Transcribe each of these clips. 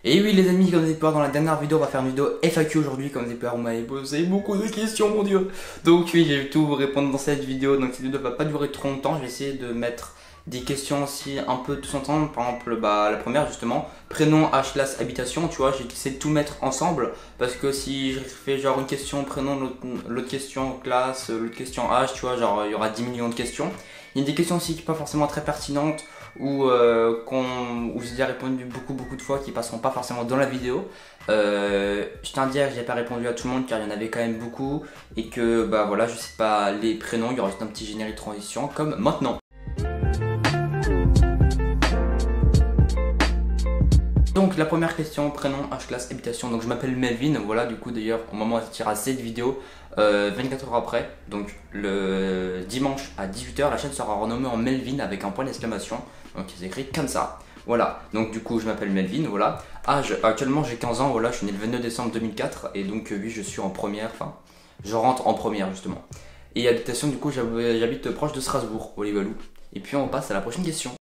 Et oui les amis, comme vous avez pu voir dans la dernière vidéo, on va faire une vidéo FAQ aujourd'hui. Comme vous avez pu voir, vous m'avez posé beaucoup de questions, mon dieu. Donc oui, j'ai tout vous répondre dans cette vidéo. Donc cette vidéo ne va pas durer trop longtemps. Je vais essayer de mettre des questions aussi un peu tous ensemble. Par exemple, la première justement, prénom, âge, classe, habitation. Tu vois, j'ai essayé de tout mettre ensemble. Parce que si je fais genre une question prénom, l'autre question classe, l'autre question âge, tu vois, genre il y aura 10 millions de questions. Il y a des questions aussi qui ne sont pas forcément très pertinentes où j'ai déjà répondu beaucoup de fois qui passeront pas forcément dans la vidéo. Je tiens à dire que j'ai pas répondu à tout le monde car il y en avait quand même beaucoup et que bah voilà, je sais pas les prénoms, il y aura juste un petit générique de transition comme maintenant. Donc la première question, prénom, âge, classe, habitation. Donc je m'appelle Melvin, voilà, du coup d'ailleurs au moment où elle sortira cette vidéo, 24 heures après, donc le dimanche à 18 h, la chaîne sera renommée en Melvin avec un point d'exclamation. Donc c'est écrit comme ça. Voilà, donc du coup je m'appelle Melvin, voilà. Âge, actuellement j'ai 15 ans, voilà, je suis né le 29 décembre 2004 et donc oui, je suis en première, enfin je rentre en première justement. Et habitation, du coup j'habite proche de Strasbourg, Olivalou. Et puis on passe à la prochaine question.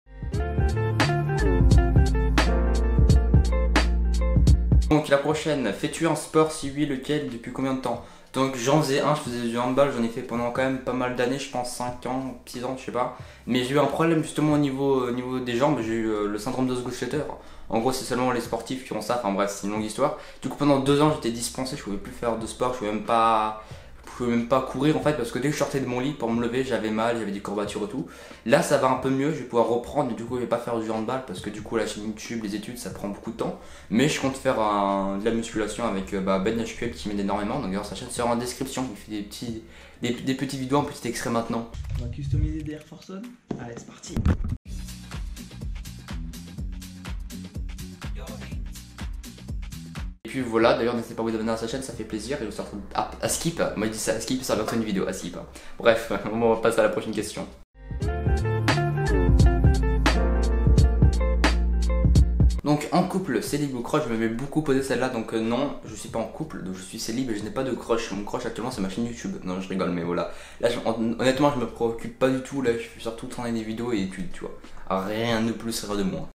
Donc la prochaine, fais-tu un sport? Si oui, lequel, depuis combien de temps? Donc j'en faisais un, je faisais du handball, j'en ai fait pendant quand même pas mal d'années, je pense 5 ans, 6 ans, je sais pas. Mais j'ai eu un problème justement au niveau des jambes, j'ai eu le syndrome d'Osgood-Schlatter. En gros c'est seulement les sportifs qui ont ça, enfin bref c'est une longue histoire. Du coup pendant 2 ans j'étais dispensé, je pouvais plus faire de sport, je pouvais même pas courir en fait parce que dès que je sortais de mon lit pour me lever j'avais mal, j'avais des courbatures et tout. Là ça va un peu mieux, je vais pouvoir reprendre, mais du coup je vais pas faire du handball parce que du coup la chaîne YouTube, les études ça prend beaucoup de temps. Mais je compte faire de la musculation avec Ben HQL qui m'aide énormément, donc d'ailleurs sa chaîne sera en description, il fait des petits vidéos, un petit extrait maintenant. On va customiser des Air Force One. Allez c'est parti. Et puis voilà, d'ailleurs n'hésitez pas à vous abonner à sa chaîne, ça fait plaisir. Et vous sortez à skip, moi il dit ça, à skip, ça va être une vidéo, à skip. Bref, on passe à la prochaine question. Donc en couple, célib ou crush, je m'avais beaucoup posé celle-là, donc non, je suis pas en couple, donc je suis célib et je n'ai pas de crush. Mon crush actuellement c'est ma chaîne YouTube, non je rigole mais voilà. Là honnêtement je me préoccupe pas du tout, là je suis surtout tourner des vidéos et études, tu vois. Rien de plus rire de moi.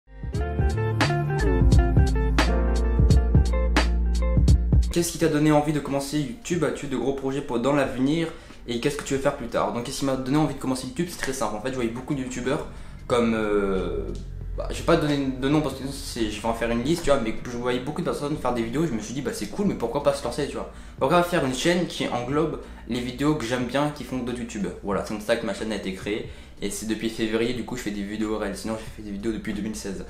Qu'est-ce qui t'a donné envie de commencer YouTube? As-tu de gros projets dans l'avenir? Et qu'est-ce que tu veux faire plus tard? Donc qu'est-ce qui m'a donné envie de commencer YouTube? C'est très simple, en fait je voyais beaucoup de youtubeurs comme... je vais pas donner de nom parce que je vais en faire une liste, tu vois, mais je voyais beaucoup de personnes faire des vidéos et je me suis dit bah c'est cool mais pourquoi pas se lancer, tu vois. Pourquoi faire une chaîne qui englobe les vidéos que j'aime bien qui font d'autres youtubeurs. Voilà, c'est comme ça que ma chaîne a été créée et c'est depuis février du coup je fais des vidéos réelles, sinon j'ai fait des vidéos depuis 2016.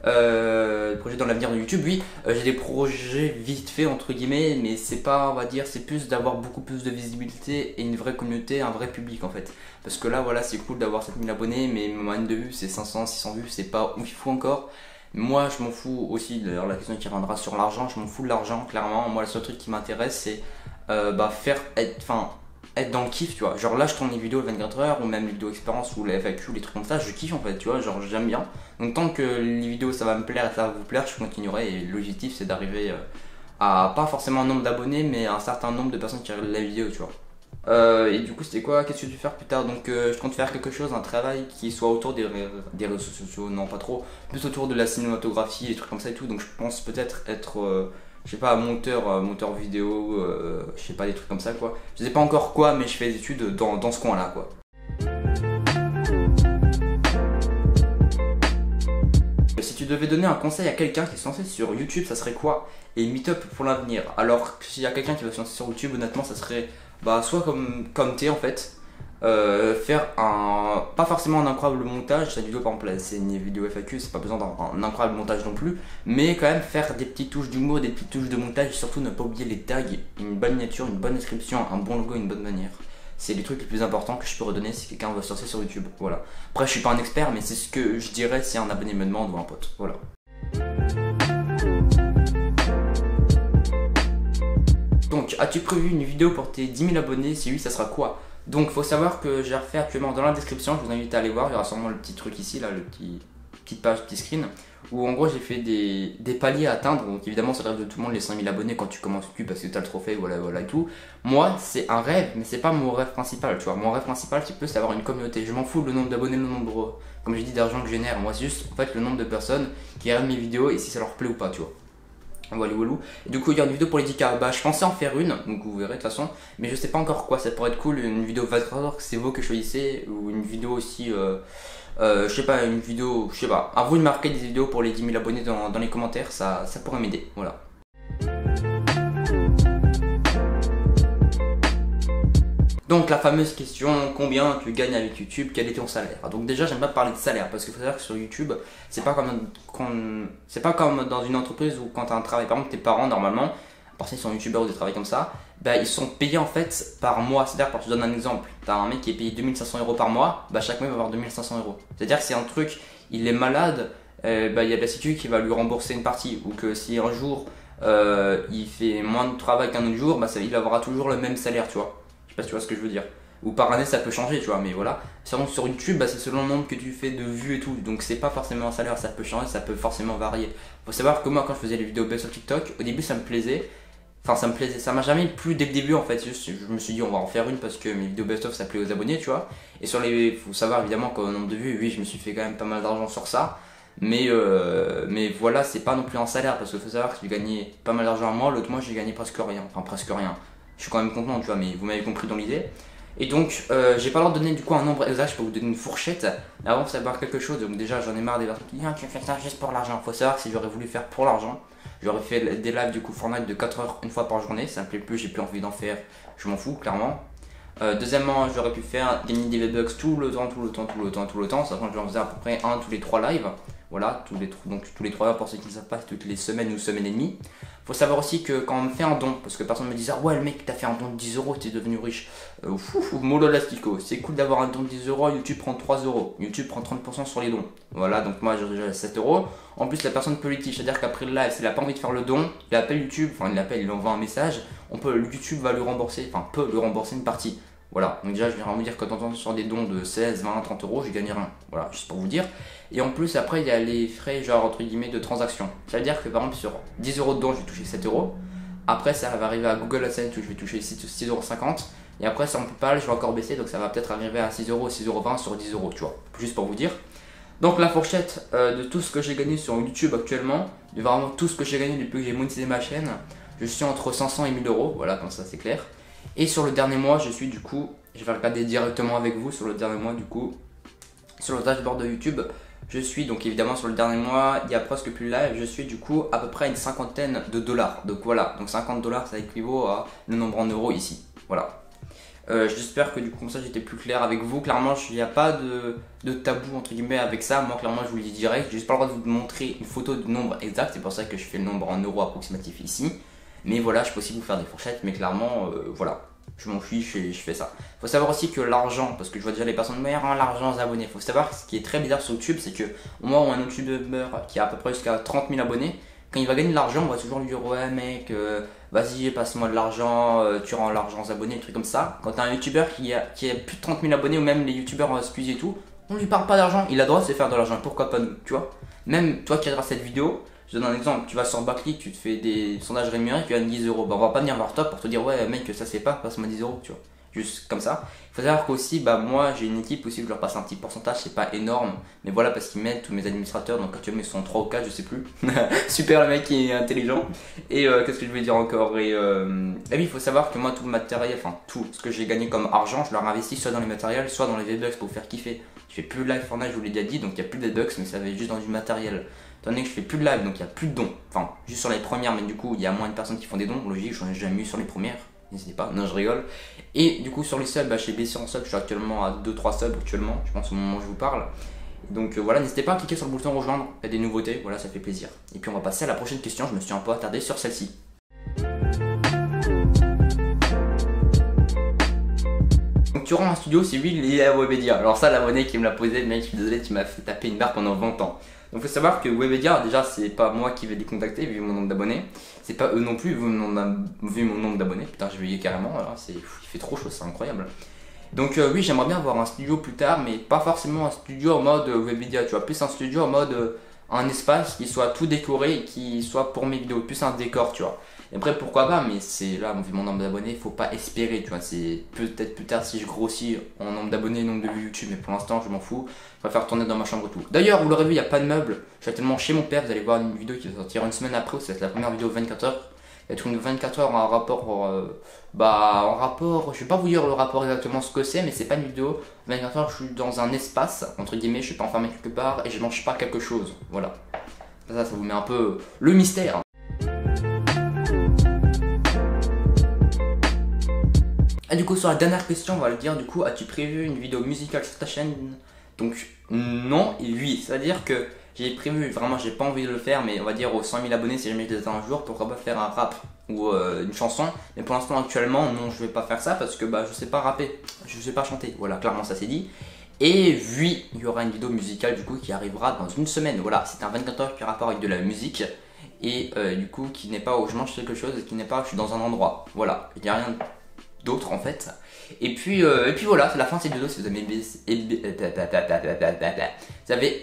Projets dans l'avenir de YouTube, oui, j'ai des projets vite fait entre guillemets, mais c'est pas, on va dire, c'est plus d'avoir beaucoup plus de visibilité et une vraie communauté, un vrai public en fait. Parce que là, voilà, c'est cool d'avoir 7000 abonnés, mais ma moyenne de vues c'est 500, 600 vues, c'est pas où il faut encore. Moi, je m'en fous aussi, d'ailleurs, la question qui reviendra sur l'argent, je m'en fous de l'argent, clairement. Moi, le seul truc qui m'intéresse, c'est être dans le kiff, tu vois. Genre là je tourne les vidéos 24 heures ou même les vidéos expérience ou les FAQ, les trucs comme ça, je kiffe en fait, tu vois, genre j'aime bien. Donc tant que les vidéos ça va me plaire et ça va vous plaire, je continuerai et l'objectif c'est d'arriver à pas forcément un nombre d'abonnés mais un certain nombre de personnes qui regardent la vidéo, tu vois. Et du coup c'était quoi, qu'est-ce que tu veux faire plus tard? Donc je compte faire quelque chose, un travail qui soit autour des réseaux sociaux, non pas trop, plus autour de la cinématographie, des trucs comme ça et tout, donc je pense peut-être être je sais pas, monteur vidéo, je sais pas, des trucs comme ça quoi. Je sais pas encore quoi, mais je fais des études dans ce coin là quoi. Si tu devais donner un conseil à quelqu'un qui est lancé sur YouTube, ça serait quoi? Et Meetup pour l'avenir. Alors s'il y a quelqu'un qui veut se lancer sur YouTube, honnêtement ça serait soit comme t'es en fait. Faire pas forcément un incroyable montage, cette vidéo par exemple c'est une vidéo FAQ, c'est pas besoin d'un incroyable montage non plus, mais quand même faire des petites touches d'humour, des petites touches de montage et surtout ne pas oublier les tags, une bonne miniature, une bonne description, un bon logo, une bonne manière. C'est les trucs les plus importants que je peux redonner si quelqu'un veut se lancer sur YouTube, voilà. Après je suis pas un expert mais c'est ce que je dirais si un abonné me demande ou un pote, voilà. Donc as-tu prévu une vidéo pour tes 10 000 abonnés? Si oui ça sera quoi? Donc faut savoir que j'ai refait actuellement dans la description, je vous invite à aller voir, il y aura sûrement le petit truc ici, là, petite page, petit screen, où en gros j'ai fait des paliers à atteindre, donc évidemment c'est le rêve de tout le monde les 5000 abonnés quand tu commences YouTube parce que tu as le trophée, voilà et tout. Moi c'est un rêve, mais c'est pas mon rêve principal, tu vois, mon rêve principal c'est plus d'avoir une communauté, je m'en fous le nombre d'abonnés, le nombre, comme j'ai dit, d'argent que je génère, moi c'est juste en fait le nombre de personnes qui regardent mes vidéos et si ça leur plaît ou pas, tu vois. Voilà, voilà. Et du coup, il y a une vidéo pour les 10K. Bah, je pensais en faire une, donc vous verrez de toute façon. Mais je sais pas encore quoi, ça pourrait être cool. Une vidéo 24 heures, c'est vous que choisissez. Ou une vidéo aussi, je sais pas, une vidéo, je sais pas. À vous de marquer des vidéos pour les 10 000 abonnés dans les commentaires, ça pourrait m'aider. Voilà. Donc la fameuse question, combien tu gagnes avec YouTube, quel est ton salaire? Donc déjà j'aime pas parler de salaire parce qu'il faut savoir que sur YouTube c'est pas comme dans une entreprise où quand tu as un travail, par exemple tes parents normalement, à part s'ils sont youtubeurs ou des travails comme ça, bah, ils sont payés en fait par mois. C'est-à-dire, je te donne un exemple, tu as un mec qui est payé 2500 € par mois, bah, chaque mois il va avoir 2500 €. C'est-à-dire que c'est un truc, il est malade, bah, il y a de la sécu qui va lui rembourser une partie, ou que si un jour il fait moins de travail qu'un autre jour, bah, il aura toujours le même salaire, tu vois. Je sais pas si tu vois ce que je veux dire. Ou par année ça peut changer, tu vois, mais voilà. Sur YouTube, bah, c'est selon le nombre que tu fais de vues et tout. Donc c'est pas forcément un salaire, ça peut changer, ça peut forcément varier. Faut savoir que moi quand je faisais les vidéos best sur TikTok, au début ça me plaisait. Enfin ça me plaisait, ça m'a jamais plu dès le début en fait. Je me suis dit on va en faire une parce que mes vidéos best of ça plaît aux abonnés, tu vois. Et sur les, faut savoir évidemment qu'au nombre de vues, oui je me suis fait quand même pas mal d'argent sur ça. Mais voilà, c'est pas non plus un salaire parce qu'il faut savoir que j'ai gagné pas mal d'argent à moi, l'autre mois j'ai gagné presque rien. Enfin presque rien. Je suis quand même content, tu vois, mais vous m'avez compris dans l'idée. Et donc, j'ai pas le droit de donner du coup un nombre exact, je peux vous donner une fourchette. Mais avant, faut savoir quelque chose. Donc, déjà, j'en ai marre des personnes qui disent ah, tu fais ça juste pour l'argent. Faut savoir que si j'aurais voulu faire pour l'argent, j'aurais fait des lives du coup Fortnite de 4 heures une fois par journée. Ça me plaît plus, j'ai plus envie d'en faire. Je m'en fous, clairement. Deuxièmement, j'aurais pu faire gagner des V-Bucks tout le temps. Sachant que j'en faisais à peu près un tous les 3 lives. Voilà, donc tous les 3 heures pour ceux qui ne savent pas, toutes les semaines ou semaines et demie. Faut savoir aussi que quand on me fait un don, parce que personne me dit ah ouais le mec t'as fait un don de 10 €, t'es devenu riche. Mollo lastico, c'est cool d'avoir un don de 10 €, YouTube prend 3 €, YouTube prend 30% sur les dons. Voilà, donc moi j'ai déjà 7 €. En plus la personne peut litige, c'est-à-dire qu'après le live, s'il n'a pas envie de faire le don, il appelle YouTube, il envoie un message, YouTube va lui rembourser, peut lui rembourser une partie. Voilà, donc déjà je viens vous dire que quand on sur des dons de 16, 20, 30 €, j'ai gagné rien. Voilà, juste pour vous dire. Et en plus après il y a les frais genre entre guillemets de transaction. C'est-à-dire que par exemple sur 10 € de dons je vais toucher 7 €. Après ça va arriver à Google AdSense où je vais toucher 6,50 €. Et après sur PayPal je vais encore baisser, donc ça va peut-être arriver à 6 €, 6,20 € sur 10 €, tu vois. Juste pour vous dire. Donc la fourchette de tout ce que j'ai gagné sur YouTube actuellement, de vraiment tout ce que j'ai gagné depuis que j'ai monétisé ma chaîne, je suis entre 500 et 1000 €, voilà comme ça c'est clair. Et sur le dernier mois, je suis du coup, je vais regarder directement avec vous sur le dernier mois du coup, sur le dashboard de YouTube, je suis donc évidemment sur le dernier mois, il y a presque plus de live, je suis du coup à peu près à une cinquantaine de dollars. Donc voilà, donc 50 $, ça équivaut à le nombre en euros ici, voilà. J'espère que du coup comme ça j'étais plus clair avec vous. Clairement il n'y a pas de tabou entre guillemets avec ça. Moi clairement je vous le dis direct, j'ai juste pas le droit de vous montrer une photo du nombre exact. C'est pour ça que je fais le nombre en euros approximatif ici. Mais voilà, je peux aussi vous faire des fourchettes, mais clairement voilà, je m'en fiche et je fais ça. Faut savoir aussi que l'argent, parce que je vois déjà les personnes mais l'argent aux abonnés. Faut savoir ce qui est très bizarre sur YouTube, c'est que au moment où un youtubeur qui a à peu près jusqu'à 30 000 abonnés, quand il va gagner de l'argent, on va toujours lui dire ouais mec, vas-y passe-moi de l'argent, tu rends l'argent aux abonnés, des trucs comme ça. Quand t'as un youtubeur qui a plus de 30 000 abonnés, ou même les youtubeurs excusez et tout, on lui parle pas d'argent, il a le droit de se faire de l'argent, pourquoi pas nous, tu vois. Même toi qui regarderas cette vidéo, je donne un exemple, tu vas sur Backclick, tu te fais des sondages rémunérés, tu gagnes 10 €. Bah, on va pas venir voir toi pour te dire ouais mec ça c'est pas, passe-moi 10 €, tu vois. Juste comme ça. Il faut savoir qu'aussi, bah moi j'ai une équipe aussi, je leur passe un petit pourcentage, c'est pas énorme, mais voilà parce qu'ils m'aident, tous mes administrateurs, donc actuellement ils sont 3 ou 4, je sais plus. Super le mec qui est intelligent. Et qu'est-ce que je vais dire encore et oui, il faut savoir que moi tout le matériel, enfin tout ce que j'ai gagné comme argent, je leur investis soit dans les matériels, soit dans les V-Bucks pour vous faire kiffer. Je fais plus de live Fortnite, je vous l'ai déjà dit, donc il n'y a plus de V-Bucks, mais ça va juste dans du matériel. Étant donné que je fais plus de live, donc il n'y a plus de dons. Enfin, juste sur les premières, mais du coup, il y a moins de personnes qui font des dons. Logique, j'en ai jamais eu sur les premières. N'hésitez pas, non, je rigole. Et du coup, sur les subs, bah, j'ai baissé en subs. Je suis actuellement à 2-3 subs actuellement, je pense au moment où je vous parle. Donc voilà, n'hésitez pas à cliquer sur le bouton rejoindre. Il y a des nouveautés, voilà, ça fait plaisir. Et puis on va passer à la prochaine question. Je me suis un peu attardé sur celle-ci. Donc tu rends un studio si oui, il est à Webedia. Alors ça, l'abonné qui me l'a posé, mec, je suis désolé, tu m'as fait taper une barre pendant 20 ans. Donc il faut savoir que Webedia, déjà c'est pas moi qui vais les contacter vu mon nombre d'abonnés, c'est pas eux non plus vu mon nombre d'abonnés, putain je vais y carrément, alors, il fait trop chaud, c'est incroyable. Donc oui, j'aimerais bien avoir un studio plus tard, mais pas forcément un studio en mode Webedia, tu vois, plus un studio en mode un espace qui soit tout décoré et qui soit pour mes vidéos, plus un décor, tu vois. Et après pourquoi pas, mais c'est là, vu mon nombre d'abonnés, faut pas espérer, tu vois. C'est peut-être plus tard si je grossis en nombre d'abonnés, nombre de vues YouTube, mais pour l'instant je m'en fous. Je préfère tourner dans ma chambre et tout. D'ailleurs, vous l'aurez vu, il n'y a pas de meubles. Je suis actuellement chez mon père, vous allez voir une vidéo qui va sortir une semaine après, c'est la première vidéo 24 heures. Il y a une 24 heures en rapport, je vais pas vous dire le rapport exactement ce que c'est, mais c'est pas une vidéo. 24 heures, je suis dans un espace, entre guillemets, je suis pas enfermé quelque part et je mange pas quelque chose. Voilà. Ça vous met un peu le mystère. Et du coup, sur la dernière question, on va le dire, du coup, as-tu prévu une vidéo musicale sur ta chaîne? Donc, non et oui, c'est-à-dire que j'ai prévu, vraiment, j'ai pas envie de le faire, mais on va dire aux 100 000 abonnés, si jamais je les atteins un jour, pourquoi pas faire un rap ou une chanson. Mais pour l'instant, actuellement, non, je vais pas faire ça parce que je sais pas rapper, je sais pas chanter, voilà, clairement, ça c'est dit. Et oui, il y aura une vidéo musicale du coup qui arrivera dans une semaine. Voilà, c'est un 24 heures qui a rapport avec de la musique. Et du coup, qui n'est pas où je mange quelque chose et qui n'est pas où je suis dans un endroit. Voilà, il n'y a rien d'autre en fait. Et puis voilà, c'est la fin de cette vidéo. Si vous avez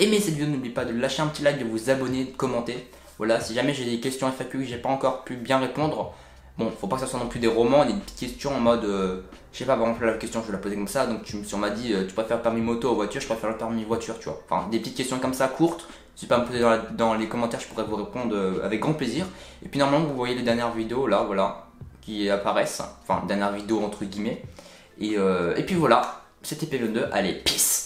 aimé cette vidéo, n'oubliez pas de lâcher un petit like, de vous abonner, de commenter. Voilà, si jamais j'ai des questions FAQ que j'ai pas encore pu bien répondre, bon, faut pas que ça soit non plus des romans, des petites questions en mode, je sais pas, par exemple la question je vais la poser comme ça, donc si on m'a dit tu préfères le permis moto ou voiture, je préfère le permis voiture, tu vois. Enfin, des petites questions comme ça, courtes, n'hésitez pas à me poser dans les commentaires, je pourrais vous répondre avec grand plaisir. Et puis normalement vous voyez les dernières vidéos là, voilà, qui apparaissent, enfin dernières vidéos entre guillemets. Et puis voilà, c'était P22, allez, peace.